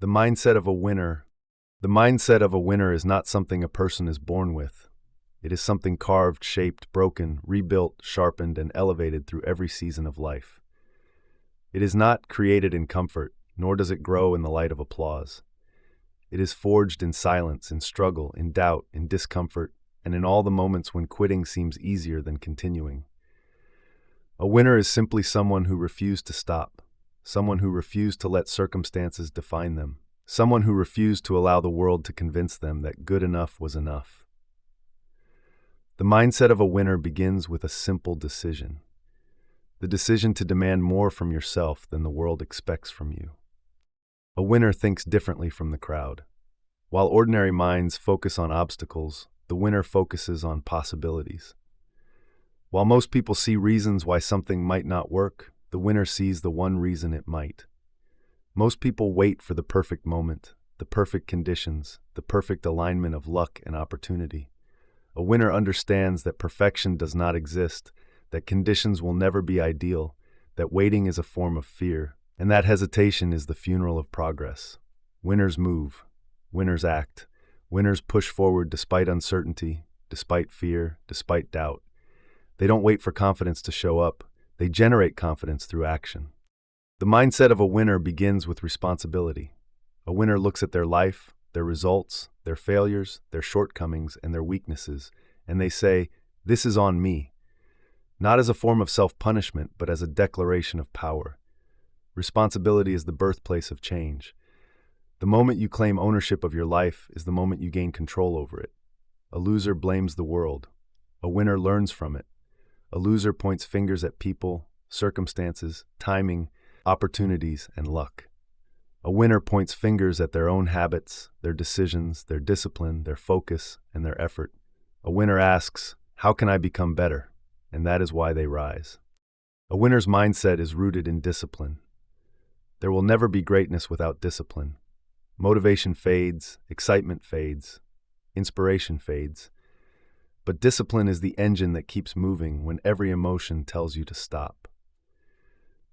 The mindset of a winner. The mindset of a winner is not something a person is born with. It is something carved, shaped, broken, rebuilt, sharpened, and elevated through every season of life. It is not created in comfort, nor does it grow in the light of applause. It is forged in silence, in struggle, in doubt, in discomfort, and in all the moments when quitting seems easier than continuing. A winner is simply someone who refused to stop, someone who refused to let circumstances define them, someone who refused to allow the world to convince them that good enough was enough. The mindset of a winner begins with a simple decision. The decision to demand more from yourself than the world expects from you. A winner thinks differently from the crowd. While ordinary minds focus on obstacles, the winner focuses on possibilities. While most people see reasons why something might not work, the winner sees the one reason it might. Most people wait for the perfect moment, the perfect conditions, the perfect alignment of luck and opportunity. A winner understands that perfection does not exist, that conditions will never be ideal, that waiting is a form of fear, and that hesitation is the funeral of progress. Winners move. Winners act. Winners push forward despite uncertainty, despite fear, despite doubt. They don't wait for confidence to show up. They generate confidence through action. The mindset of a winner begins with responsibility. A winner looks at their life, their results, their failures, their shortcomings, and their weaknesses, and they say, "This is on me." Not as a form of self-punishment, but as a declaration of power. Responsibility is the birthplace of change. The moment you claim ownership of your life is the moment you gain control over it. A loser blames the world. A winner learns from it. A loser points fingers at people, circumstances, timing, opportunities, and luck. A winner points fingers at their own habits, their decisions, their discipline, their focus, and their effort. A winner asks, "How can I become better?" And that is why they rise. A winner's mindset is rooted in discipline. There will never be greatness without discipline. Motivation fades, excitement fades, inspiration fades. But discipline is the engine that keeps moving when every emotion tells you to stop.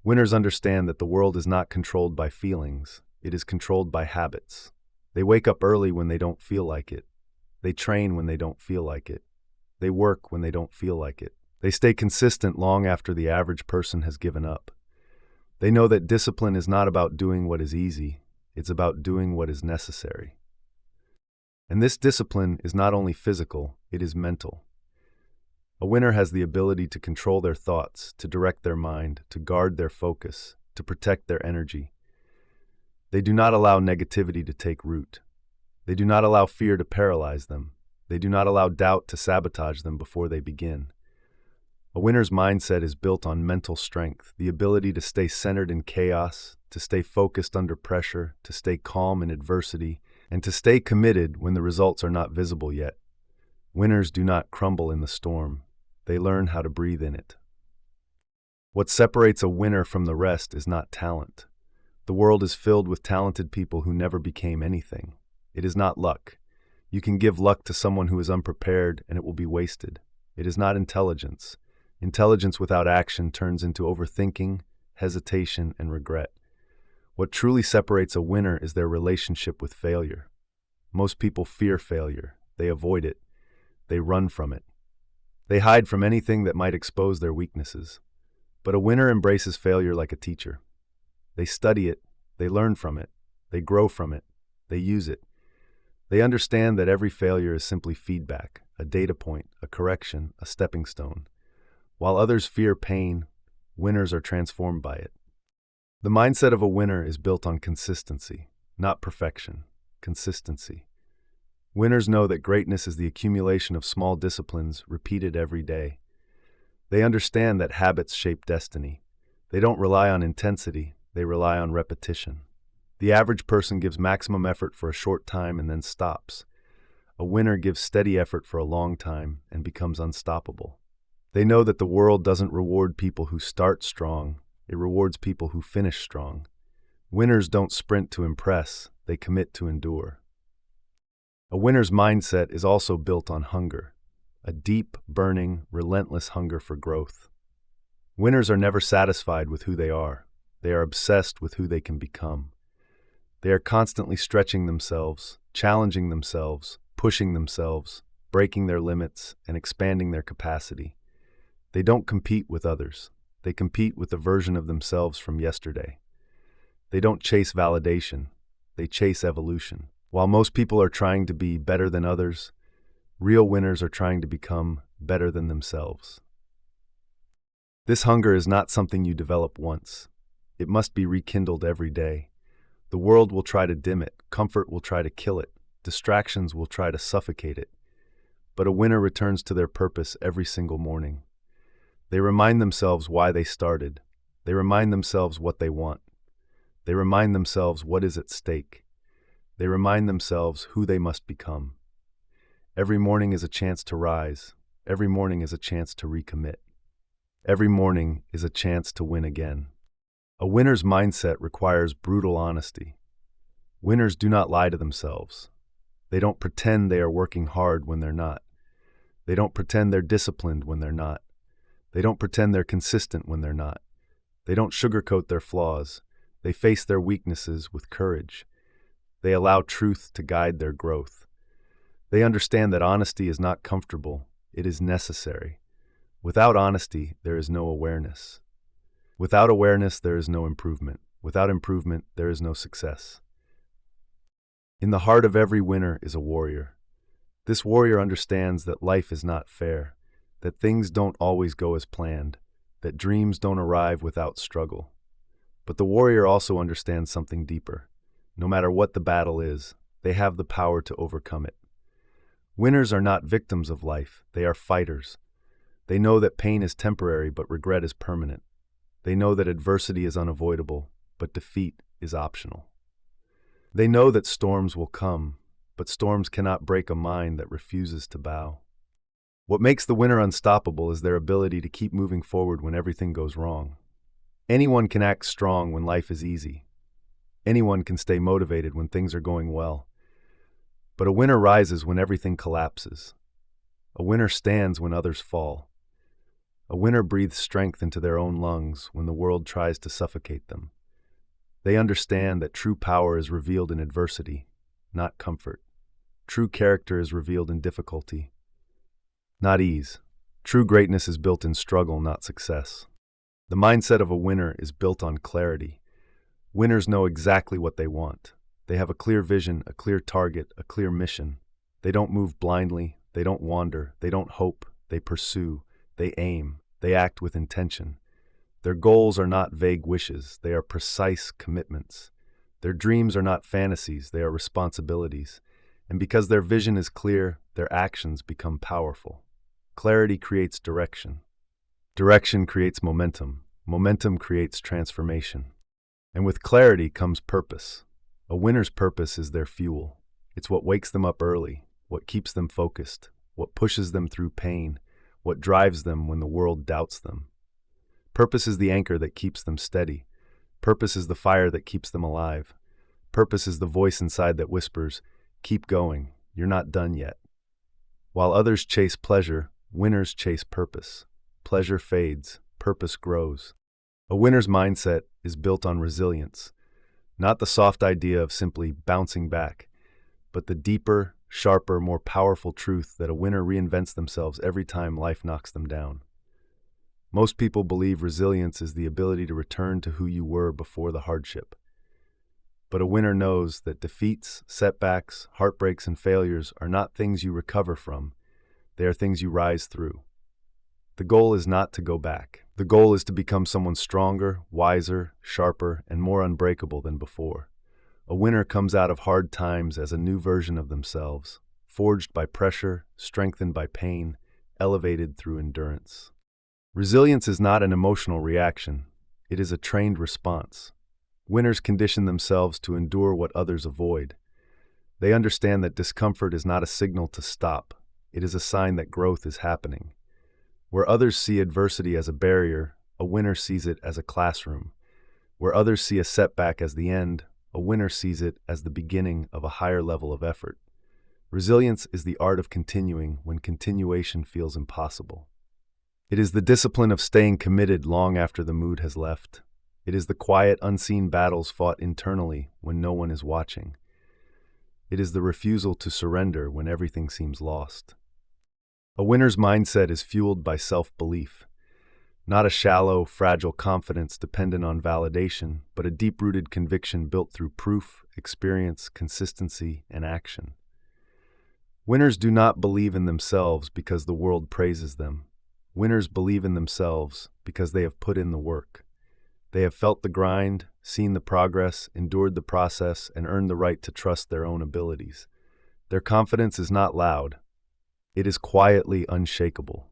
Winners understand that the world is not controlled by feelings, it is controlled by habits. They wake up early when they don't feel like it. They train when they don't feel like it. They work when they don't feel like it. They stay consistent long after the average person has given up. They know that discipline is not about doing what is easy, it's about doing what is necessary. And this discipline is not only physical, it is mental. A winner has the ability to control their thoughts, to direct their mind, to guard their focus, to protect their energy. They do not allow negativity to take root. They do not allow fear to paralyze them. They do not allow doubt to sabotage them before they begin. A winner's mindset is built on mental strength, the ability to stay centered in chaos, to stay focused under pressure, to stay calm in adversity, and to stay committed when the results are not visible yet. Winners do not crumble in the storm. They learn how to breathe in it. What separates a winner from the rest is not talent. The world is filled with talented people who never became anything. It is not luck. You can give luck to someone who is unprepared and it will be wasted. It is not intelligence. Intelligence without action turns into overthinking, hesitation, and regret. What truly separates a winner is their relationship with failure. Most people fear failure. They avoid it. They run from it. They hide from anything that might expose their weaknesses. But a winner embraces failure like a teacher. They study it, they learn from it, they grow from it, they use it. They understand that every failure is simply feedback, a data point, a correction, a stepping stone. While others fear pain, winners are transformed by it. The mindset of a winner is built on consistency, not perfection, consistency. Winners know that greatness is the accumulation of small disciplines repeated every day. They understand that habits shape destiny. They don't rely on intensity, they rely on repetition. The average person gives maximum effort for a short time and then stops. A winner gives steady effort for a long time and becomes unstoppable. They know that the world doesn't reward people who start strong, it rewards people who finish strong. Winners don't sprint to impress, they commit to endure. A winner's mindset is also built on hunger, a deep, burning, relentless hunger for growth. Winners are never satisfied with who they are obsessed with who they can become. They are constantly stretching themselves, challenging themselves, pushing themselves, breaking their limits, and expanding their capacity. They don't compete with others. They compete with a version of themselves from yesterday. They don't chase validation. They chase evolution. While most people are trying to be better than others, real winners are trying to become better than themselves. This hunger is not something you develop once. It must be rekindled every day. The world will try to dim it, comfort will try to kill it, distractions will try to suffocate it. But a winner returns to their purpose every single morning. They remind themselves why they started. They remind themselves what they want. They remind themselves what is at stake. They remind themselves who they must become. Every morning is a chance to rise. Every morning is a chance to recommit. Every morning is a chance to win again. A winner's mindset requires brutal honesty. Winners do not lie to themselves. They don't pretend they are working hard when they're not. They don't pretend they're disciplined when they're not. They don't pretend they're consistent when they're not. They don't sugarcoat their flaws. They face their weaknesses with courage. They allow truth to guide their growth. They understand that honesty is not comfortable, it is necessary. Without honesty, there is no awareness. Without awareness, there is no improvement. Without improvement, there is no success. In the heart of every winner is a warrior. This warrior understands that life is not fair, that things don't always go as planned, that dreams don't arrive without struggle. But the warrior also understands something deeper. No matter what the battle is, they have the power to overcome it. Winners are not victims of life, they are fighters. They know that pain is temporary, but regret is permanent. They know that adversity is unavoidable, but defeat is optional. They know that storms will come, but storms cannot break a mind that refuses to bow. What makes the winner unstoppable is their ability to keep moving forward when everything goes wrong. Anyone can act strong when life is easy. Anyone can stay motivated when things are going well. But a winner rises when everything collapses. A winner stands when others fall. A winner breathes strength into their own lungs when the world tries to suffocate them. They understand that true power is revealed in adversity, not comfort. True character is revealed in difficulty, not ease. True greatness is built in struggle, not success. The mindset of a winner is built on clarity. Winners know exactly what they want. They have a clear vision, a clear target, a clear mission. They don't move blindly, they don't wander, they don't hope, they pursue, they aim, they act with intention. Their goals are not vague wishes, they are precise commitments. Their dreams are not fantasies, they are responsibilities. And because their vision is clear, their actions become powerful. Clarity creates direction. Direction creates momentum. Momentum creates transformation. And with clarity comes purpose. A winner's purpose is their fuel. It's what wakes them up early, what keeps them focused, what pushes them through pain, what drives them when the world doubts them. Purpose is the anchor that keeps them steady. Purpose is the fire that keeps them alive. Purpose is the voice inside that whispers, "Keep going, you're not done yet." While others chase pleasure, winners chase purpose. Pleasure fades, purpose grows. A winner's mindset is built on resilience, not the soft idea of simply bouncing back, but the deeper, sharper, more powerful truth that a winner reinvents themselves every time life knocks them down. Most people believe resilience is the ability to return to who you were before the hardship. But a winner knows that defeats, setbacks, heartbreaks, and failures are not things you recover from. They are things you rise through. The goal is not to go back. The goal is to become someone stronger, wiser, sharper, and more unbreakable than before. A winner comes out of hard times as a new version of themselves, forged by pressure, strengthened by pain, elevated through endurance. Resilience is not an emotional reaction. It is a trained response. Winners condition themselves to endure what others avoid. They understand that discomfort is not a signal to stop. It is a sign that growth is happening. Where others see adversity as a barrier, a winner sees it as a classroom. Where others see a setback as the end, a winner sees it as the beginning of a higher level of effort. Resilience is the art of continuing when continuation feels impossible. It is the discipline of staying committed long after the mood has left. It is the quiet, unseen battles fought internally when no one is watching. It is the refusal to surrender when everything seems lost. A winner's mindset is fueled by self-belief, not a shallow, fragile confidence dependent on validation, but a deep-rooted conviction built through proof, experience, consistency, and action. Winners do not believe in themselves because the world praises them. Winners believe in themselves because they have put in the work. They have felt the grind, seen the progress, endured the process, and earned the right to trust their own abilities. Their confidence is not loud. It is quietly unshakable.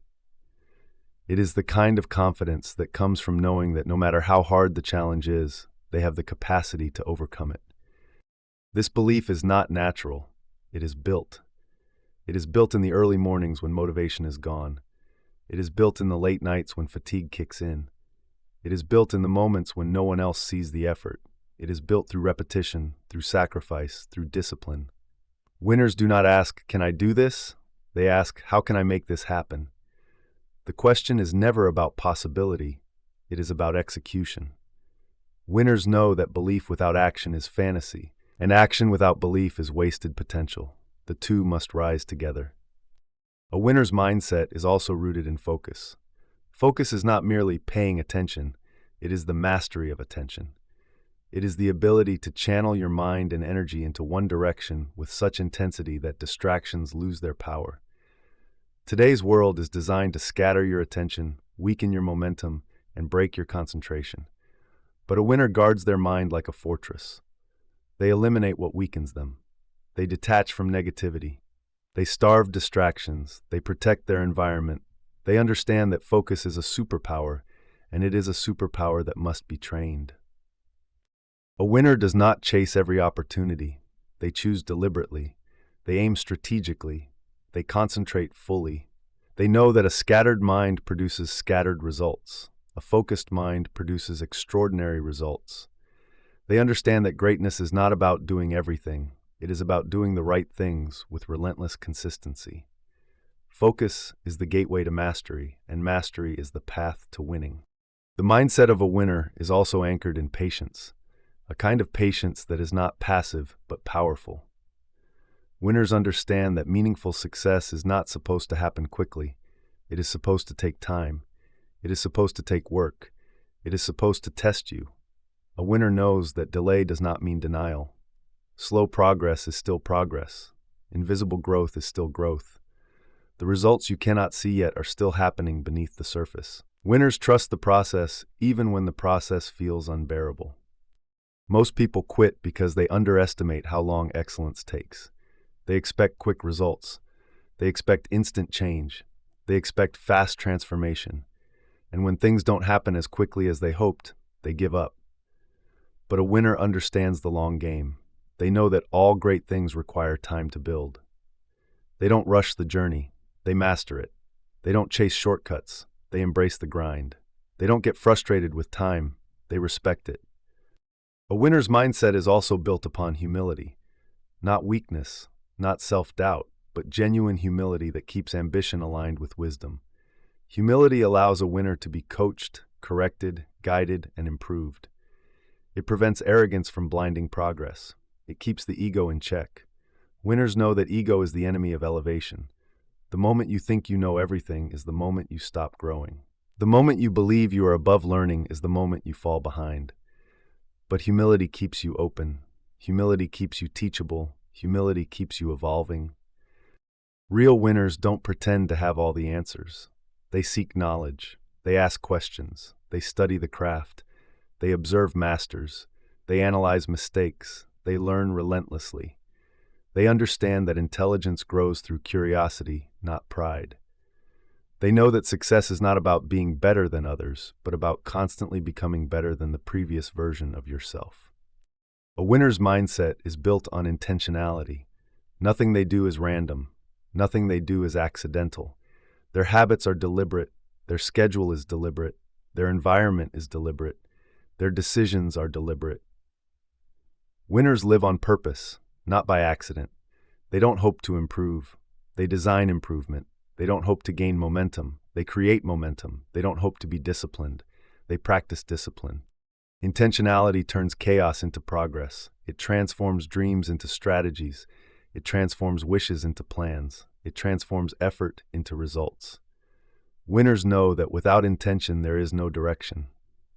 It is the kind of confidence that comes from knowing that no matter how hard the challenge is, they have the capacity to overcome it. This belief is not natural. It is built. It is built in the early mornings when motivation is gone. It is built in the late nights when fatigue kicks in. It is built in the moments when no one else sees the effort. It is built through repetition, through sacrifice, through discipline. Winners do not ask, "Can I do this?" They ask, "How can I make this happen?" The question is never about possibility. It is about execution. Winners know that belief without action is fantasy, and action without belief is wasted potential. The two must rise together. A winner's mindset is also rooted in focus. Focus is not merely paying attention, it is the mastery of attention. It is the ability to channel your mind and energy into one direction with such intensity that distractions lose their power. Today's world is designed to scatter your attention, weaken your momentum, and break your concentration. But a winner guards their mind like a fortress. They eliminate what weakens them. They detach from negativity. They starve distractions. They protect their environment. They understand that focus is a superpower, and it is a superpower that must be trained. A winner does not chase every opportunity. They choose deliberately. They aim strategically. They concentrate fully. They know that a scattered mind produces scattered results. A focused mind produces extraordinary results. They understand that greatness is not about doing everything. It is about doing the right things with relentless consistency. Focus is the gateway to mastery, and mastery is the path to winning. The mindset of a winner is also anchored in patience, a kind of patience that is not passive but powerful. Winners understand that meaningful success is not supposed to happen quickly. It is supposed to take time. It is supposed to take work. It is supposed to test you. A winner knows that delay does not mean denial. Slow progress is still progress. Invisible growth is still growth. The results you cannot see yet are still happening beneath the surface. Winners trust the process even when the process feels unbearable. Most people quit because they underestimate how long excellence takes. They expect quick results. They expect instant change. They expect fast transformation. And when things don't happen as quickly as they hoped, they give up. But a winner understands the long game. They know that all great things require time to build. They don't rush the journey. They master it. They don't chase shortcuts. They embrace the grind. They don't get frustrated with time. They respect it. A winner's mindset is also built upon humility. Not weakness, not self-doubt, but genuine humility that keeps ambition aligned with wisdom. Humility allows a winner to be coached, corrected, guided, and improved. It prevents arrogance from blinding progress. It keeps the ego in check. Winners know that ego is the enemy of elevation. The moment you think you know everything is the moment you stop growing. The moment you believe you are above learning is the moment you fall behind. But humility keeps you open. Humility keeps you teachable. Humility keeps you evolving. Real winners don't pretend to have all the answers. They seek knowledge. They ask questions. They study the craft. They observe masters. They analyze mistakes. They learn relentlessly. They understand that intelligence grows through curiosity, not pride. They know that success is not about being better than others, but about constantly becoming better than the previous version of yourself. A winner's mindset is built on intentionality. Nothing they do is random. Nothing they do is accidental. Their habits are deliberate. Their schedule is deliberate. Their environment is deliberate. Their decisions are deliberate. Winners live on purpose, not by accident. They don't hope to improve. They design improvement. They don't hope to gain momentum. They create momentum. They don't hope to be disciplined. They practice discipline. Intentionality turns chaos into progress. It transforms dreams into strategies. It transforms wishes into plans. It transforms effort into results. Winners know that without intention there is no direction.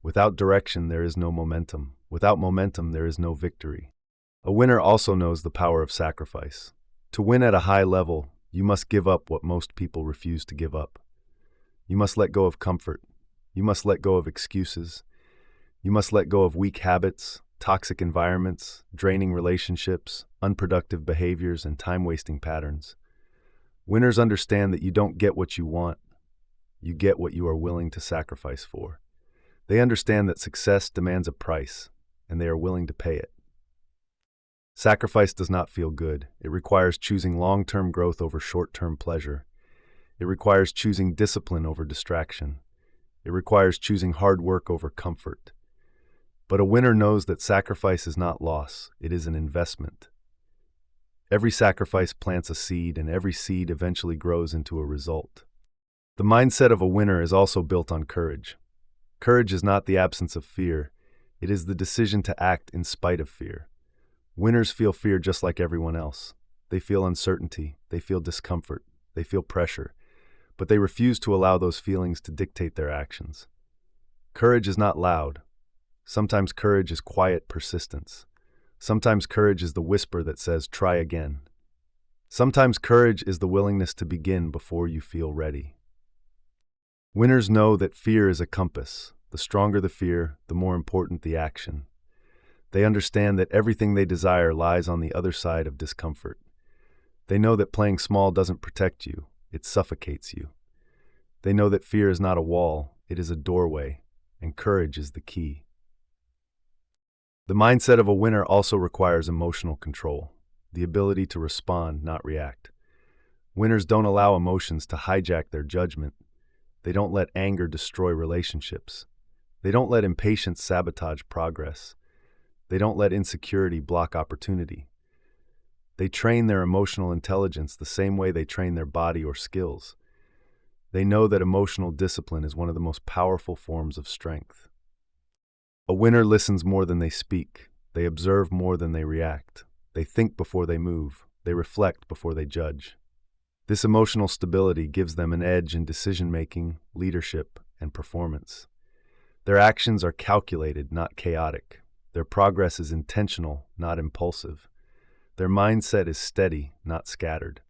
Without direction there is no momentum. Without momentum there is no victory. A winner also knows the power of sacrifice. To win at a high level, you must give up what most people refuse to give up. You must let go of comfort. You must let go of excuses. You must let go of weak habits, toxic environments, draining relationships, unproductive behaviors, and time-wasting patterns. Winners understand that you don't get what you want. You get what you are willing to sacrifice for. They understand that success demands a price, and they are willing to pay it. Sacrifice does not feel good. It requires choosing long-term growth over short-term pleasure. It requires choosing discipline over distraction. It requires choosing hard work over comfort. But a winner knows that sacrifice is not loss, it is an investment. Every sacrifice plants a seed, and every seed eventually grows into a result. The mindset of a winner is also built on courage. Courage is not the absence of fear, it is the decision to act in spite of fear. Winners feel fear just like everyone else. They feel uncertainty, they feel discomfort, they feel pressure, but they refuse to allow those feelings to dictate their actions. Courage is not loud. Sometimes courage is quiet persistence. Sometimes courage is the whisper that says, try again. Sometimes courage is the willingness to begin before you feel ready. Winners know that fear is a compass. The stronger the fear, the more important the action. They understand that everything they desire lies on the other side of discomfort. They know that playing small doesn't protect you, it suffocates you. They know that fear is not a wall, it is a doorway, and courage is the key. The mindset of a winner also requires emotional control, the ability to respond, not react. Winners don't allow emotions to hijack their judgment. They don't let anger destroy relationships. They don't let impatience sabotage progress. They don't let insecurity block opportunity. They train their emotional intelligence the same way they train their body or skills. They know that emotional discipline is one of the most powerful forms of strength. A winner listens more than they speak. They observe more than they react. They think before they move. They reflect before they judge. This emotional stability gives them an edge in decision-making, leadership, and performance. Their actions are calculated, not chaotic. Their progress is intentional, not impulsive. Their mindset is steady, not scattered.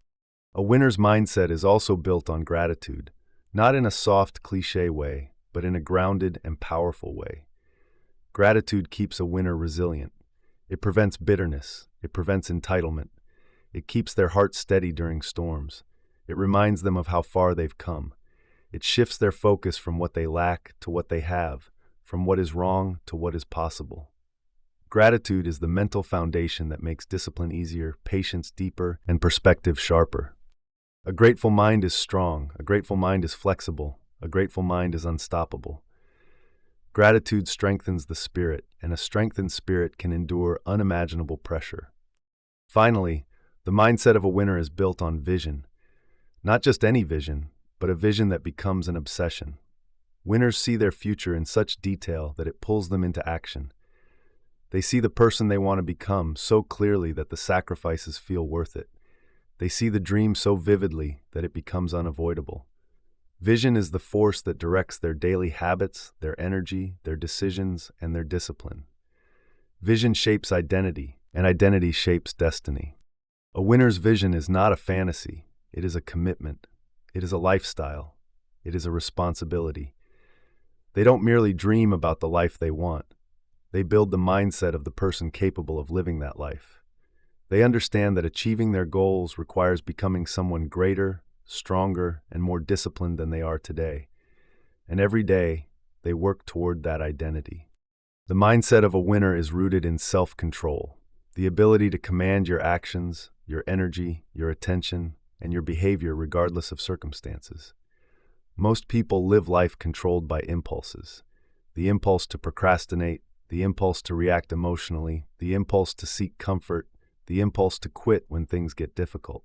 A winner's mindset is also built on gratitude, not in a soft, cliché way, but in a grounded and powerful way. Gratitude keeps a winner resilient. It prevents bitterness. It prevents entitlement. It keeps their heart steady during storms. It reminds them of how far they've come. It shifts their focus from what they lack to what they have, from what is wrong to what is possible. Gratitude is the mental foundation that makes discipline easier, patience deeper, and perspective sharper. A grateful mind is strong. A grateful mind is flexible. A grateful mind is unstoppable. Gratitude strengthens the spirit, and a strengthened spirit can endure unimaginable pressure. Finally, the mindset of a winner is built on vision. Not just any vision, but a vision that becomes an obsession. Winners see their future in such detail that it pulls them into action. They see the person they want to become so clearly that the sacrifices feel worth it. They see the dream so vividly that it becomes unavoidable. Vision is the force that directs their daily habits, their energy, their decisions, and their discipline. Vision shapes identity, and identity shapes destiny. A winner's vision is not a fantasy. It is a commitment. It is a lifestyle. It is a responsibility. They don't merely dream about the life they want. They build the mindset of the person capable of living that life. They understand that achieving their goals requires becoming someone greater, stronger, and more disciplined than they are today. And every day, they work toward that identity. The mindset of a winner is rooted in self-control, the ability to command your actions, your energy, your attention, and your behavior regardless of circumstances. Most people live life controlled by impulses. The impulse to procrastinate, the impulse to react emotionally, the impulse to seek comfort, the impulse to quit when things get difficult.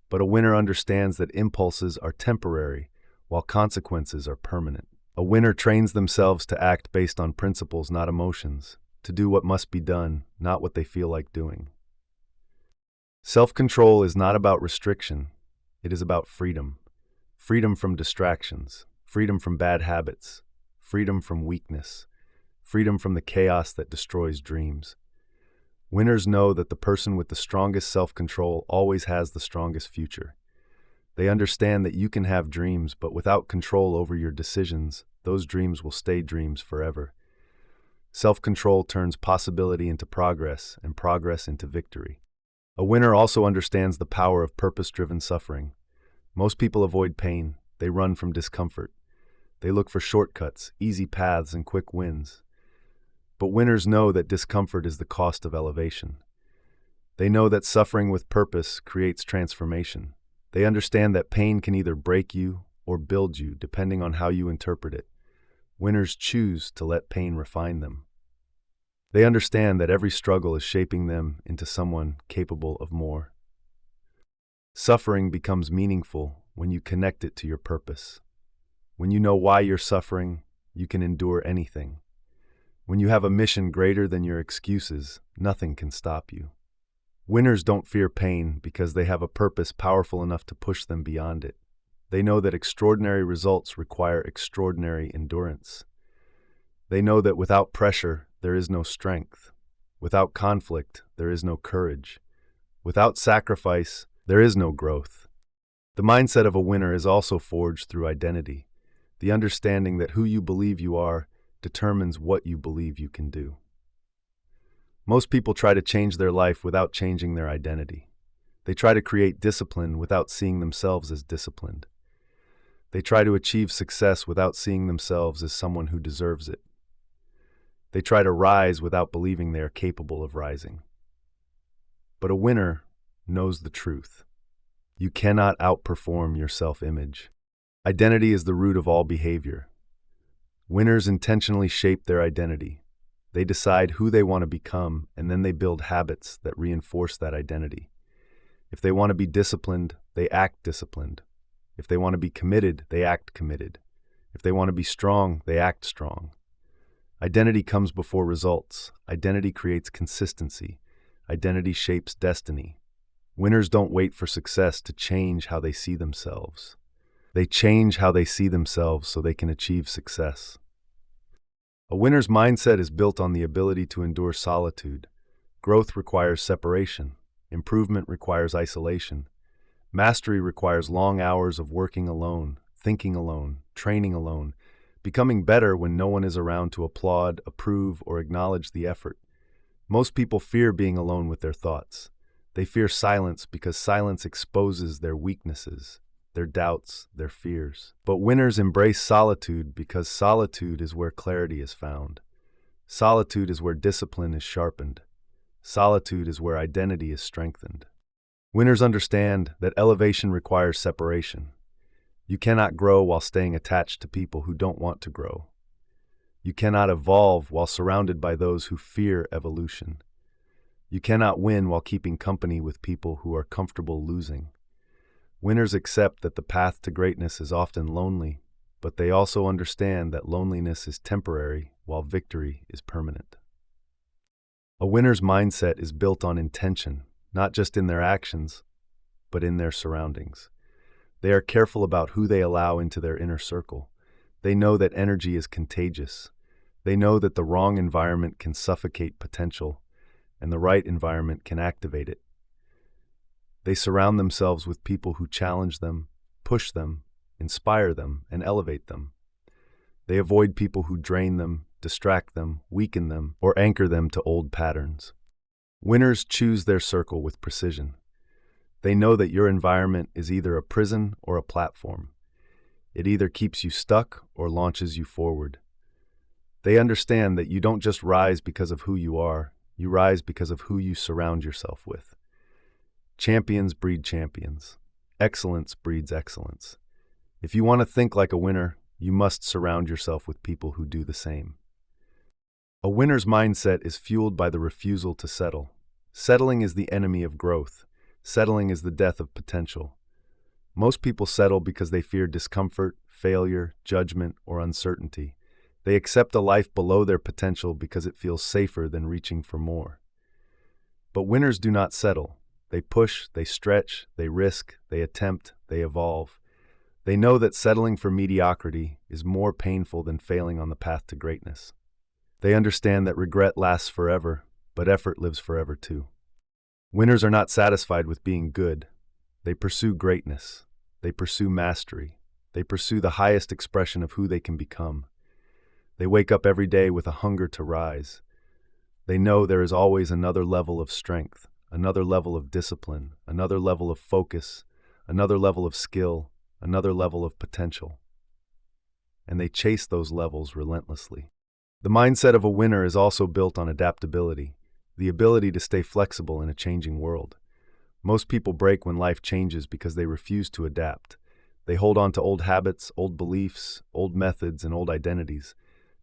But a winner understands that impulses are temporary, while consequences are permanent. A winner trains themselves to act based on principles, not emotions, to do what must be done, not what they feel like doing. Self-control is not about restriction, it is about freedom. Freedom from distractions, freedom from bad habits, freedom from weakness, freedom from the chaos that destroys dreams. Winners know that the person with the strongest self-control always has the strongest future. They understand that you can have dreams, but without control over your decisions, those dreams will stay dreams forever. Self-control turns possibility into progress and progress into victory. A winner also understands the power of purpose-driven suffering. Most people avoid pain. They run from discomfort. They look for shortcuts, easy paths, and quick wins. But winners know that discomfort is the cost of elevation. They know that suffering with purpose creates transformation. They understand that pain can either break you or build you, depending on how you interpret it. Winners choose to let pain refine them. They understand that every struggle is shaping them into someone capable of more. Suffering becomes meaningful when you connect it to your purpose. When you know why you're suffering, you can endure anything. When you have a mission greater than your excuses, nothing can stop you. Winners don't fear pain because they have a purpose powerful enough to push them beyond it. They know that extraordinary results require extraordinary endurance. They know that without pressure, there is no strength. Without conflict, there is no courage. Without sacrifice, there is no growth. The mindset of a winner is also forged through identity, the understanding that who you believe you are determines what you believe you can do. Most people try to change their life without changing their identity. They try to create discipline without seeing themselves as disciplined. They try to achieve success without seeing themselves as someone who deserves it. They try to rise without believing they are capable of rising. But a winner knows the truth. You cannot outperform your self-image. Identity is the root of all behavior. Winners intentionally shape their identity. They decide who they want to become, and then they build habits that reinforce that identity. If they want to be disciplined, they act disciplined. If they want to be committed, they act committed. If they want to be strong, they act strong. Identity comes before results. Identity creates consistency. Identity shapes destiny. Winners don't wait for success to change how they see themselves. They change how they see themselves so they can achieve success. A winner's mindset is built on the ability to endure solitude. Growth requires separation. Improvement requires isolation. Mastery requires long hours of working alone, thinking alone, training alone, becoming better when no one is around to applaud, approve, or acknowledge the effort. Most people fear being alone with their thoughts. They fear silence because silence exposes their weaknesses, their doubts, their fears. But winners embrace solitude because solitude is where clarity is found. Solitude is where discipline is sharpened. Solitude is where identity is strengthened. Winners understand that elevation requires separation. You cannot grow while staying attached to people who don't want to grow. You cannot evolve while surrounded by those who fear evolution. You cannot win while keeping company with people who are comfortable losing. Winners accept that the path to greatness is often lonely, but they also understand that loneliness is temporary while victory is permanent. A winner's mindset is built on intention, not just in their actions, but in their surroundings. They are careful about who they allow into their inner circle. They know that energy is contagious. They know that the wrong environment can suffocate potential, and the right environment can activate it. They surround themselves with people who challenge them, push them, inspire them, and elevate them. They avoid people who drain them, distract them, weaken them, or anchor them to old patterns. Winners choose their circle with precision. They know that your environment is either a prison or a platform. It either keeps you stuck or launches you forward. They understand that you don't just rise because of who you are, you rise because of who you surround yourself with. Champions breed champions. Excellence breeds excellence. If you want to think like a winner, you must surround yourself with people who do the same. A winner's mindset is fueled by the refusal to settle. Settling is the enemy of growth. Settling is the death of potential. Most people settle because they fear discomfort, failure, judgment, or uncertainty. They accept a life below their potential because it feels safer than reaching for more. But winners do not settle. They push, they stretch, they risk, they attempt, they evolve. They know that settling for mediocrity is more painful than failing on the path to greatness. They understand that regret lasts forever, but effort lives forever too. Winners are not satisfied with being good. They pursue greatness. They pursue mastery. They pursue the highest expression of who they can become. They wake up every day with a hunger to rise. They know there is always another level of strength, another level of discipline, another level of focus, another level of skill, another level of potential. And they chase those levels relentlessly. The mindset of a winner is also built on adaptability, the ability to stay flexible in a changing world. Most people break when life changes because they refuse to adapt. They hold on to old habits, old beliefs, old methods, and old identities.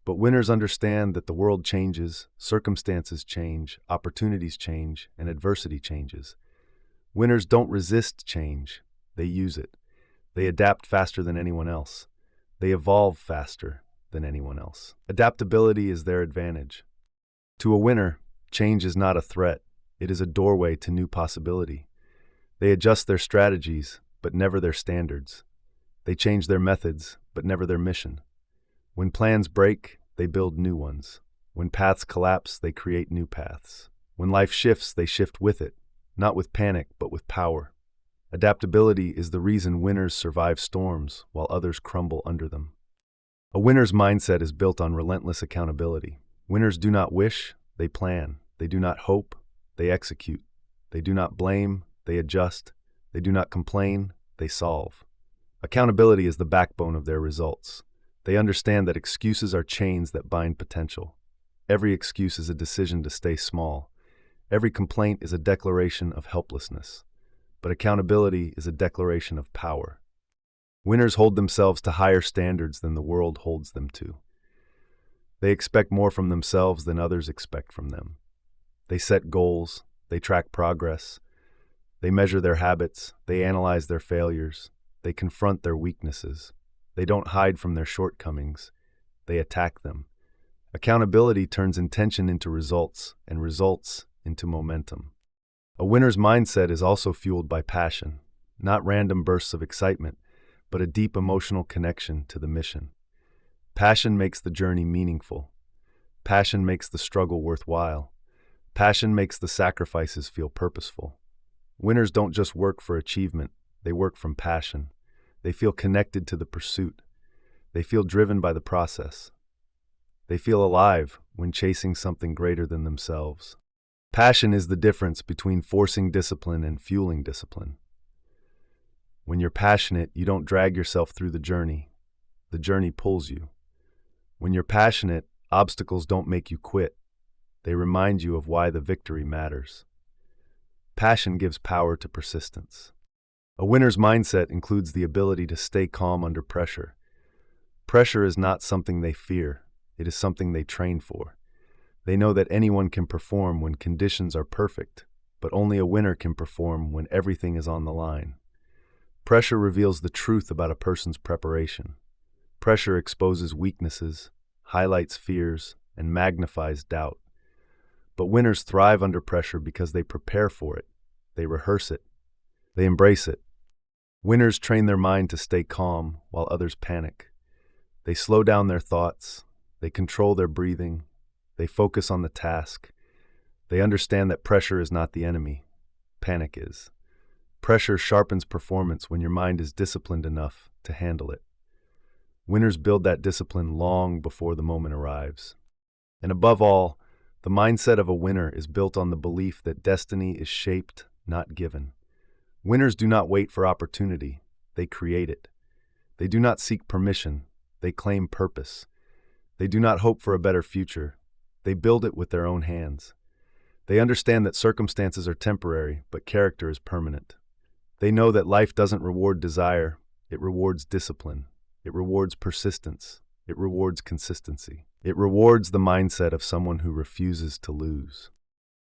But winners understand that the world changes, circumstances change, opportunities change, and adversity changes. Winners don't resist change, they use it. They adapt faster than anyone else. They evolve faster than anyone else. Adaptability is their advantage. To a winner, change is not a threat. It is a doorway to new possibility. They adjust their strategies, but never their standards. They change their methods, but never their mission. When plans break, they build new ones. When paths collapse, they create new paths. When life shifts, they shift with it, not with panic, but with power. Adaptability is the reason winners survive storms while others crumble under them. A winner's mindset is built on relentless accountability. Winners do not wish, they plan. They do not hope, they execute. They do not blame, they adjust. They do not complain, they solve. Accountability is the backbone of their results. They understand that excuses are chains that bind potential. Every excuse is a decision to stay small. Every complaint is a declaration of helplessness. But accountability is a declaration of power. Winners hold themselves to higher standards than the world holds them to. They expect more from themselves than others expect from them. They set goals, they track progress, they measure their habits, they analyze their failures, they confront their weaknesses. They don't hide from their shortcomings, they attack them. Accountability turns intention into results, and results into momentum. A winner's mindset is also fueled by passion, not random bursts of excitement, but a deep emotional connection to the mission. Passion makes the journey meaningful. Passion makes the struggle worthwhile. Passion makes the sacrifices feel purposeful. Winners don't just work for achievement, they work from passion. They feel connected to the pursuit. They feel driven by the process. They feel alive when chasing something greater than themselves. Passion is the difference between forcing discipline and fueling discipline. When you're passionate, you don't drag yourself through the journey. The journey pulls you. When you're passionate, obstacles don't make you quit. They remind you of why the victory matters. Passion gives power to persistence. A winner's mindset includes the ability to stay calm under pressure. Pressure is not something they fear. It is something they train for. They know that anyone can perform when conditions are perfect, but only a winner can perform when everything is on the line. Pressure reveals the truth about a person's preparation. Pressure exposes weaknesses, highlights fears, and magnifies doubt. But winners thrive under pressure because they prepare for it. They rehearse it. They embrace it. Winners train their mind to stay calm while others panic. They slow down their thoughts. They control their breathing. They focus on the task. They understand that pressure is not the enemy. Panic is. Pressure sharpens performance when your mind is disciplined enough to handle it. Winners build that discipline long before the moment arrives. And above all, the mindset of a winner is built on the belief that destiny is shaped, not given. Winners do not wait for opportunity, they create it. They do not seek permission, they claim purpose. They do not hope for a better future, they build it with their own hands. They understand that circumstances are temporary, but character is permanent. They know that life doesn't reward desire, it rewards discipline. It rewards persistence. It rewards consistency. It rewards the mindset of someone who refuses to lose.